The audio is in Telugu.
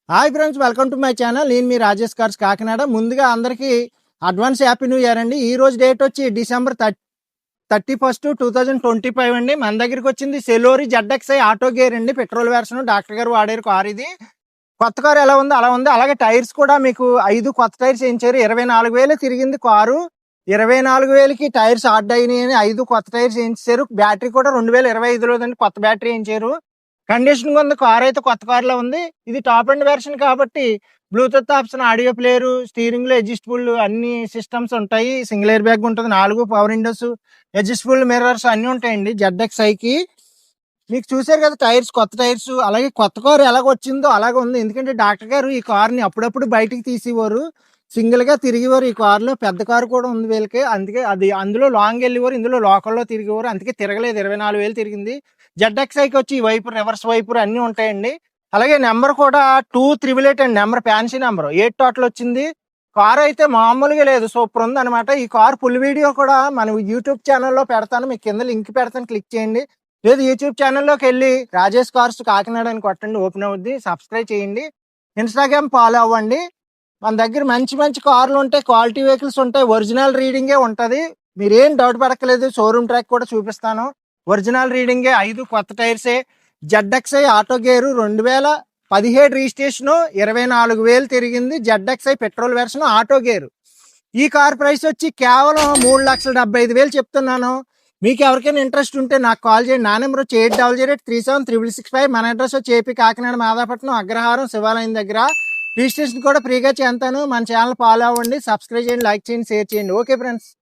Hi friends, welcome to my channel. నేను మీ రాజేష్ కార్స్ కాకినాడ. ముందుగా అందరికీ అడ్వాన్స్ హ్యాపీ న్యూ ఇయర్ అండి. ఈ రోజు డేట్ వచ్చి డిసెంబర్ 31, 2025 అండి. మన దగ్గరికి వచ్చింది సెలోరి ZXi ఆటో గేర్ అండి, పెట్రోల్ వెర్షన్. డాక్టర్ గారు వాడారు కార్ ఇది. కొత్త కారు ఎలా ఉందో అలా ఉంది. అలాగే టైర్స్ కూడా మీకు 5 కొత్త టైర్స్ వేయించారు. 24,000 తిరిగింది కారు. 24,000కి టైర్స్ ఆర్డ్ అయినాయి అని 5 కొత్త టైర్స్ వేయించారు. బ్యాటరీ కూడా 2025లోదండి, కొత్త బ్యాటరీ వేయించారు. కండిషన్ ఉంది. కార్ అయితే కొత్త కార్లో ఉంది. ఇది టాప్ అండ్ వెర్షన్ కాబట్టి Bluetooth option, audio player, steering లో అడ్జస్టబుల్ అన్ని సిస్టమ్స్ ఉంటాయి. సింగిల్ ఎయిర్ బ్యాగ్ ఉంటుంది, 4 పవర్ విండోస్, అడ్జస్టబుల్ మిర్రర్స్ అన్ని ఉంటాయండి ZXiకి. మీకు చూసారు కదా టైర్స్, కొత్త టైర్స్. అలాగే కొత్త కారు ఎలాగ వచ్చిందో అలాగే ఉంది. ఎందుకంటే డాక్టర్ గారు ఈ కార్ని అప్పుడప్పుడు బయటికి తీసేవారు, సింగిల్ గా తిరిగేవారు. ఈ కారులో పెద్ద కారు కూడా ఉంది వీళ్ళకి, అందుకే అది అందులో లాంగ్ వెళ్ళేవారు, ఇందులో లోకల్లో తిరిగేవారు. అందుకే తిరగలేదు. 24,000 తిరిగింది. ZXiకి వచ్చి ఈ వైపు రివర్స్ వైపు అన్ని ఉంటాయండి. అలాగే నెంబర్ కూడా 2388 అండి, నెంబర్ ఫ్యాన్సీ నెంబర్ 8 టోటల్ వచ్చింది. కార్ అయితే మామూలుగా లేదు, సూపర్ ఉంది అనమాట. ఈ కార్ ఫుల్ వీడియో కూడా మన యూట్యూబ్ ఛానల్లో పెడతాను, మీకు కింద లింక్ పెడతాను, క్లిక్ చేయండి. లేదు యూట్యూబ్ ఛానల్లోకి వెళ్ళి రాజేష్ కార్స్ కాకినాడ అని కొట్టండి, ఓపెన్ అవుద్ది. సబ్స్క్రైబ్ చేయండి, ఇన్స్టాగ్రామ్ ఫాలో అవ్వండి. మన దగ్గర మంచి మంచి కార్లు ఉంటాయి, క్వాలిటీ వెహికల్స్ ఉంటాయి, ఒరిజినల్ రీడింగే ఉంటుంది. మీరేం డౌట్ పడక్కలేదు. షోరూమ్ ట్రాక్ కూడా చూపిస్తాను, ఒరిజినల్ రీడింగే. 5 కొత్త టైర్సే. ZXi ఆటో గేరు, 2017 రిజిస్ట్రేషన్, 24,000 తిరిగింది. ZXi petrol version auto gear. ఈ కార్ ప్రైస్ వచ్చి కేవలం 3,75,000 చెప్తున్నాను. మీకు ఎవరికైనా ఇంట్రెస్ట్ ఉంటే నాకు కాల్ చేయండి. నా నెంబర్ వచ్చి 8008376665. మన అడ్రస్ వచ్చి ఏపీ కాకినాడ మాదాపట్నం అగ్రహారం శివాలయం దగ్గర. రిజిస్ట్రేషన్ కూడా ఫ్రీగా చేస్తాను. మన ఛానల్ ఫాలో అవ్వండి, సబ్స్క్రైబ్ చేయండి, లైక్ చేయండి, షేర్ చేయండి. Okay friends.